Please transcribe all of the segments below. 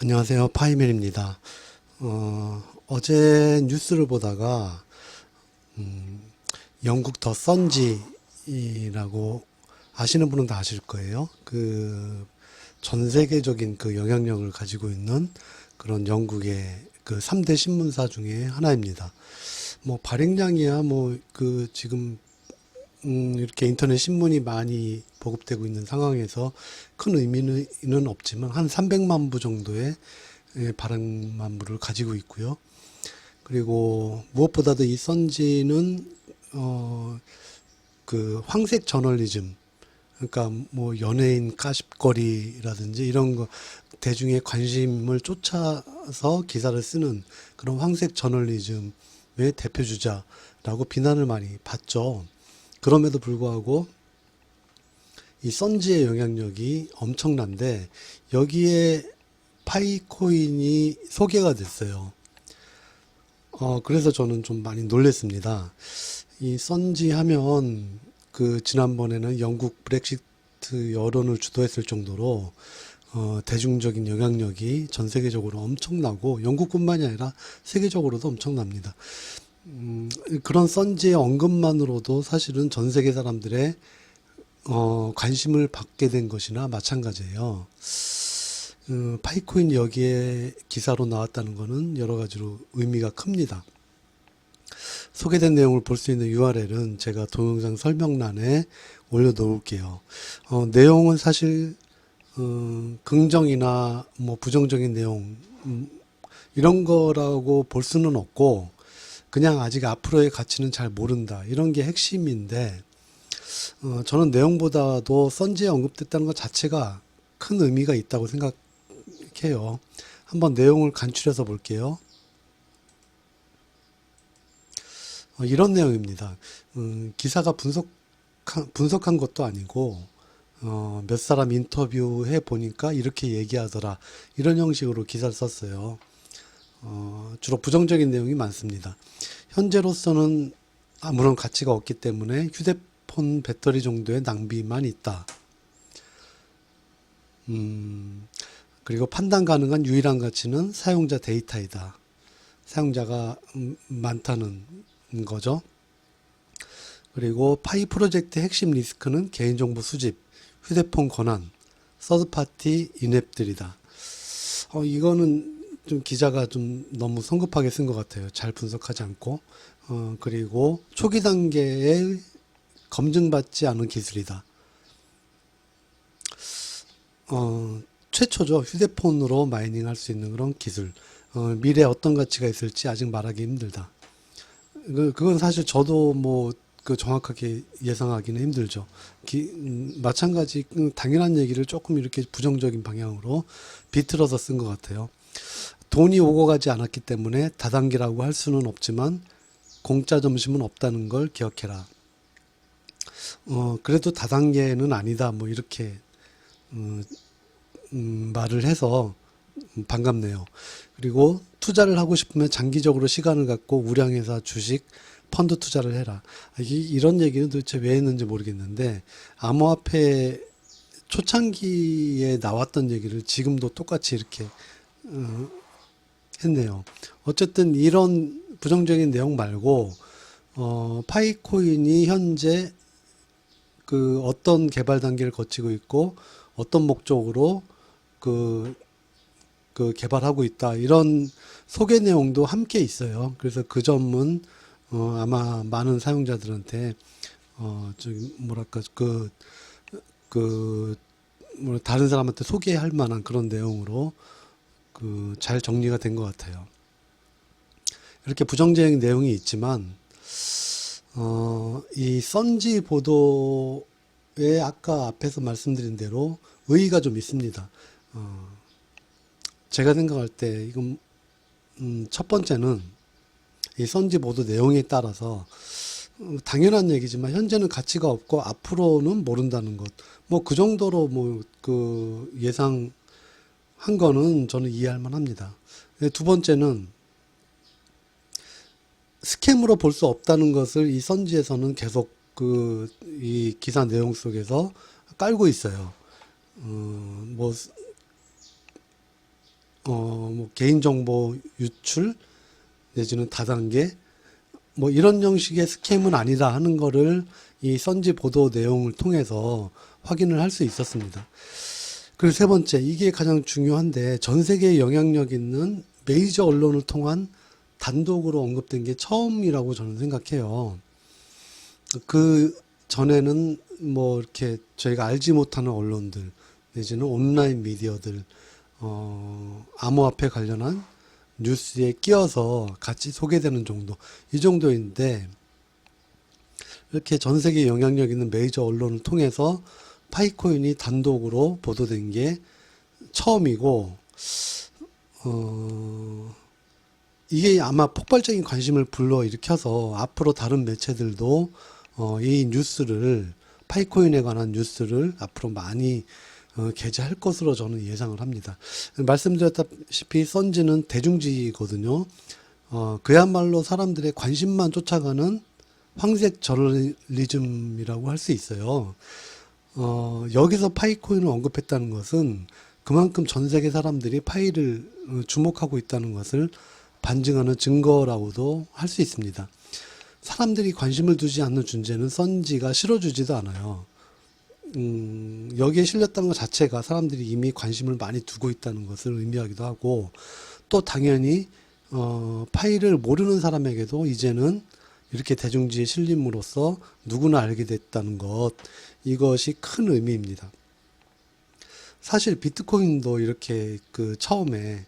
안녕하세요. 파이맨입니다. 어제 뉴스를 보다가 영국 더 선지라고 아시는 분은 다 아실 거예요. 그 전 세계적인 그 영향력을 가지고 있는 그런 영국의 그 3대 신문사 중에 하나입니다. 뭐 발행량이야 뭐 그 지금 이렇게 인터넷 신문이 많이 보급되고 있는 상황에서 큰 의미는 없지만 한 300만 부 정도의 발행만 부를 가지고 있고요. 그리고 무엇보다도 이 선지는 그 황색 저널리즘, 그러니까 뭐 연예인 가십거리라든지 이런 거 대중의 관심을 쫓아서 기사를 쓰는 그런 황색 저널리즘의 대표주자라고 비난을 많이 받죠. 그럼에도 불구하고 이 선지의 영향력이 엄청난데 여기에 파이코인이 소개가 됐어요. 그래서 저는 좀 많이 놀랬습니다. 이 선지 하면 그 지난번에는 영국 브렉시트 여론을 주도했을 정도로 대중적인 영향력이 전 세계적으로 엄청나고 영국뿐만이 아니라 세계적으로도 엄청납니다. 그런 선지의 언급만으로도 사실은 전 세계 사람들의 관심을 받게 된 것이나 마찬가지예요. 파이코인 여기에 기사로 나왔다는 것은 여러 가지로 의미가 큽니다. 소개된 내용을 볼 수 있는 URL은 제가 동영상 설명란에 올려놓을게요. 내용은 사실 긍정이나 뭐 부정적인 내용 이런 거라고 볼 수는 없고 그냥 아직 앞으로의 가치는 잘 모른다 이런 게 핵심인데 저는 내용보다도 선지에 언급됐다는 것 자체가 큰 의미가 있다고 생각해요. 한번 내용을 간추려서 볼게요. 이런 내용입니다. 기사가 분석한 것도 아니고 몇 사람 인터뷰해 보니까 이렇게 얘기하더라. 이런 형식으로 기사를 썼어요. 주로 부정적인 내용이 많습니다. 현재로서는 아무런 가치가 없기 때문에 휴대폰 배터리 정도의 낭비만 있다. 그리고 판단 가능한 유일한 가치는 사용자 데이터이다. 사용자가 많다는 거죠. 그리고 파이 프로젝트의 핵심 리스크는 개인정보 수집, 휴대폰 권한, 서드파티 인앱들이다. 이거는 좀 기자가 좀 너무 성급하게 쓴 것 같아요. 잘 분석하지 않고. 그리고 초기 단계에 검증받지 않은 기술이다. 최초죠. 휴대폰으로 마이닝 할 수 있는 그런 기술. 미래에 어떤 가치가 있을지 아직 말하기 힘들다. 그건 사실 저도 뭐, 그 정확하게 예상하기는 힘들죠. 마찬가지, 당연한 얘기를 조금 이렇게 부정적인 방향으로 비틀어서 쓴 것 같아요. 돈이 오고 가지 않았기 때문에 다단계라고 할 수는 없지만 공짜 점심은 없다는 걸 기억해라. 그래도 다단계는 아니다. 뭐 이렇게 말을 해서 반갑네요. 그리고 투자를 하고 싶으면 장기적으로 시간을 갖고 우량회사 주식, 펀드 투자를 해라. 이런 얘기는 도대체 왜 했는지 모르겠는데 암호화폐 초창기에 나왔던 얘기를 지금도 똑같이 이렇게 했네요. 어쨌든 이런 부정적인 내용 말고 파이코인이 현재 그 어떤 개발 단계를 거치고 있고 어떤 목적으로 그, 그 개발하고 있다 이런 소개 내용도 함께 있어요. 그래서 그 점은 아마 많은 사용자들한테 저기 뭐랄까 뭐 다른 사람한테 소개할 만한 그런 내용으로 그 잘 정리가 된 것 같아요. 이렇게 부정적인 내용이 있지만 이 선지 보도에 아까 앞에서 말씀드린 대로 의의가 좀 있습니다. 제가 생각할 때 이건 첫 번째는 이 선지 보도 내용에 따라서 당연한 얘기지만 현재는 가치가 없고 앞으로는 모른다는 것. 뭐 그 정도로 뭐 그 예상한 거는 저는 이해할 만합니다. 두 번째는 스캠으로 볼 수 없다는 것을 이 선지에서는 계속 그 이 기사 내용 속에서 깔고 있어요. 뭐 뭐 개인정보 유출 내지는 다단계 뭐 이런 형식의 스캠은 아니다 하는 거를 이 선지 보도 내용을 통해서 확인을 할 수 있었습니다. 그리고 세 번째, 이게 가장 중요한데 전 세계에 영향력 있는 메이저 언론을 통한 단독으로 언급된 게 처음이라고 저는 생각해요. 그 전에는 뭐 이렇게 저희가 알지 못하는 언론들 내지는 온라인 미디어들 암호화폐 관련한 뉴스에 끼어서 같이 소개되는 정도, 이 정도인데 이렇게 전 세계 영향력 있는 메이저 언론을 통해서 파이코인이 단독으로 보도된 게 처음이고 이게 아마 폭발적인 관심을 불러일으켜서 앞으로 다른 매체들도 이 뉴스를 파이코인에 관한 뉴스를 앞으로 많이 게재할 것으로 저는 예상을 합니다. 말씀드렸다시피 선지는 대중지거든요. 그야말로 사람들의 관심만 쫓아가는 황색 저널리즘이라고 할 수 있어요. 여기서 파이코인을 언급했다는 것은 그만큼 전 세계 사람들이 파이를 주목하고 있다는 것을 반증하는 증거라고도 할 수 있습니다. 사람들이 관심을 두지 않는 존재는 선지가 실어주지도 않아요. 여기에 실렸다는 것 자체가 사람들이 이미 관심을 많이 두고 있다는 것을 의미하기도 하고, 또 당연히 파이를 모르는 사람에게도 이제는 이렇게 대중지에 실림으로써 누구나 알게 됐다는 것, 이것이 큰 의미입니다. 사실 비트코인도 이렇게 그 처음에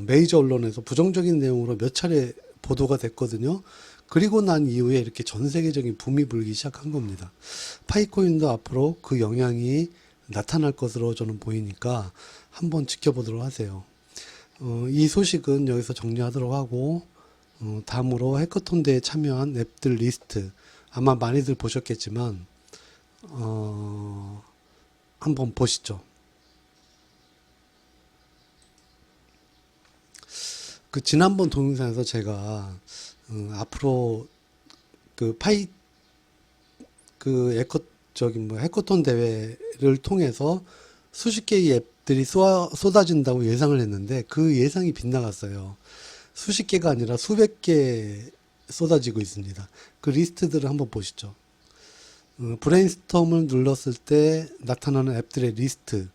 메이저 언론에서 부정적인 내용으로 몇 차례 보도가 됐거든요. 그리고 난 이후에 이렇게 전 세계적인 붐이 불기 시작한 겁니다. 파이코인도 앞으로 그 영향이 나타날 것으로 저는 보이니까 한번 지켜보도록 하세요. 이 소식은 여기서 정리하도록 하고, 다음으로 해커톤 대회에 참여한 앱들 리스트, 아마 많이들 보셨겠지만 한번 보시죠. 그 지난번 동영상에서 제가 앞으로 그 해커톤 대회를 통해서 수십 개의 앱들이 쏟아진다고 예상을 했는데 그 예상이 빗나갔어요. 수십 개가 아니라 수백 개 쏟아지고 있습니다. 그 리스트들을 한번 보시죠. 브레인스톰을 눌렀을 때 나타나는 앱들의 리스트,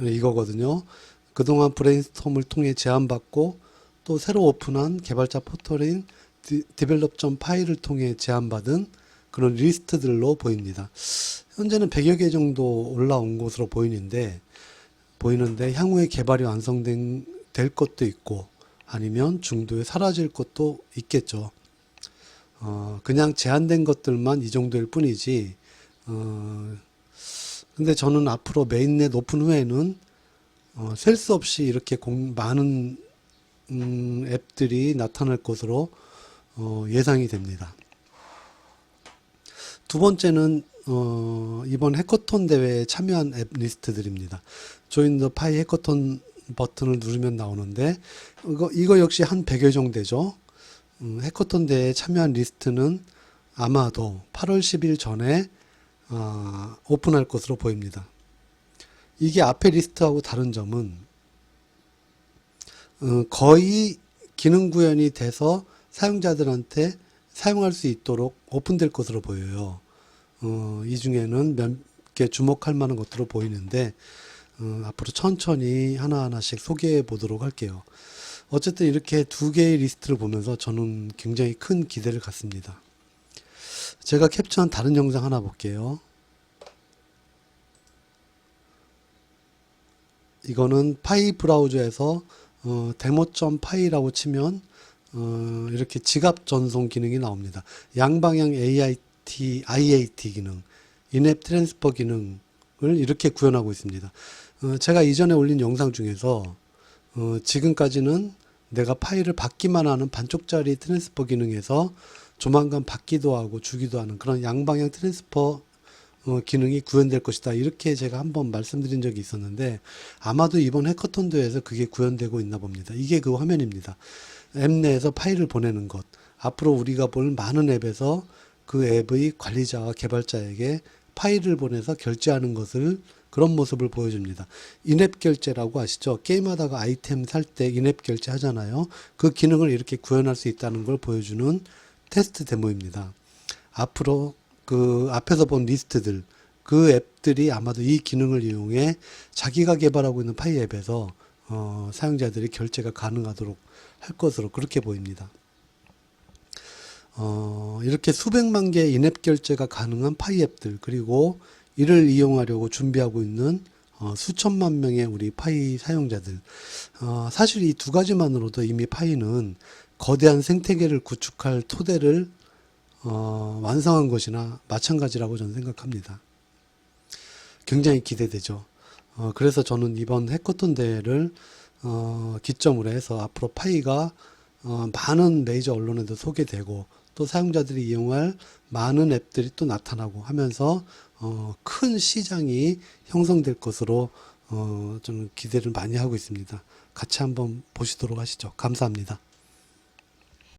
이거거든요. 그동안 브레인스톰을 통해 제안받고 또 새로 오픈한 개발자 포털인 develop.py를 통해 제안받은 그런 리스트들로 보입니다. 현재는 100여 개 정도 올라온 것으로 보이는데 향후에 개발이 완성될 것도 있고 아니면 중도에 사라질 것도 있겠죠. 그냥 제한된 것들만 이 정도일 뿐이지, 근데 저는 앞으로 메인넷 오픈 후에는 셀 수 없이 이렇게 많은 앱들이 나타날 것으로 예상이 됩니다. 두 번째는 이번 해커톤 대회에 참여한 앱 리스트들입니다. 조인 더 파이 해커톤 버튼을 누르면 나오는데 이거 역시 한 100여 정도 되죠. 해커톤 대회에 참여한 리스트는 아마도 8월 10일 전에 오픈할 것으로 보입니다. 이게 앞에 리스트하고 다른 점은 거의 기능 구현이 돼서 사용자들한테 사용할 수 있도록 오픈될 것으로 보여요. 이 중에는 몇 개 주목할 만한 것으로 보이는데 앞으로 천천히 하나하나씩 소개해 보도록 할게요. 어쨌든 이렇게 두 개의 리스트를 보면서 저는 굉장히 큰 기대를 갖습니다. 제가 캡처한 다른 영상 하나 볼게요. 이거는 파이 브라우저에서 demo.py라고 치면 이렇게 지갑 전송 기능이 나옵니다. 양방향 IAT 기능, 인앱 트랜스퍼 기능을 이렇게 구현하고 있습니다. 제가 이전에 올린 영상 중에서 지금까지는 내가 파일을 받기만 하는 반쪽짜리 트랜스퍼 기능에서 조만간 받기도 하고 주기도 하는 그런 양방향 트랜스퍼 기능이 구현될 것이다, 이렇게 제가 한번 말씀드린 적이 있었는데 아마도 이번 해커톤 대회에서 그게 구현되고 있나 봅니다. 이게 그 화면입니다. 앱 내에서 파일을 보내는 것, 앞으로 우리가 볼 많은 앱에서 그 앱의 관리자와 개발자에게 파일을 보내서 결제하는 것을 그런 모습을 보여줍니다. 인앱 결제라고 아시죠? 게임하다가 아이템 살 때 인앱 결제 하잖아요. 그 기능을 이렇게 구현할 수 있다는 걸 보여주는 테스트 데모입니다. 앞으로 그 앞에서 본 리스트들, 그 앱들이 아마도 이 기능을 이용해 자기가 개발하고 있는 파이 앱에서 사용자들이 결제가 가능하도록 할 것으로 그렇게 보입니다. 이렇게 수백만 개의 인앱 결제가 가능한 파이 앱들, 그리고 이를 이용하려고 준비하고 있는 수천만 명의 우리 파이 사용자들. 사실 이 두 가지만으로도 이미 파이는 거대한 생태계를 구축할 토대를 완성한 것이나 마찬가지라고 저는 생각합니다. 굉장히 기대되죠. 그래서 저는 이번 해커톤 대회를 기점으로 해서 앞으로 파이가 많은 메이저 언론에도 소개되고 또 사용자들이 이용할 많은 앱들이 또 나타나고 하면서 큰 시장이 형성될 것으로 저는 기대를 많이 하고 있습니다. 같이 한번 보시도록 하시죠. 감사합니다.